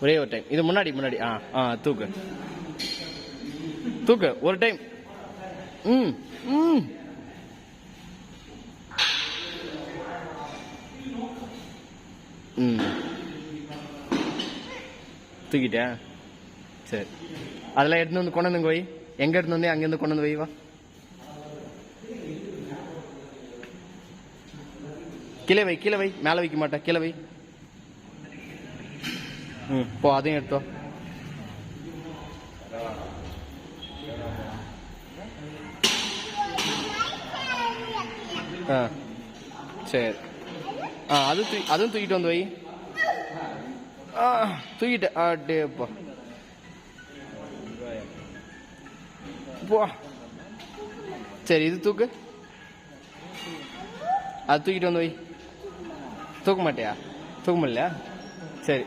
ஒரே ஒரு டைம். இது முன்னாடி முன்னாடி. தூக்கு தூக்கு ஒரு டைம். ம் ம் ம் தூக்கிட்டேன். சரி, அதெல்லாம் எடுத்து வந்து கொண்டு வந்து வை. எங்க எடுத்து வந்து அங்கேருந்து கொண்டு வந்து வை. வா, கீழே வை, கீழே வை, மேலே வைக்க மாட்டேன், கீழே வை. போ, அதையும் எடுத்தோ. சரி. அதுவும் தூக்கிட்டு வந்து வை. தூக்கிட்டேன். டேப்பா போ. சரி, இது தூக்கு. அது தூக்கிட்டு வந்து வை. தூக்க மாட்டியா? தூக்க முடியல. சரி.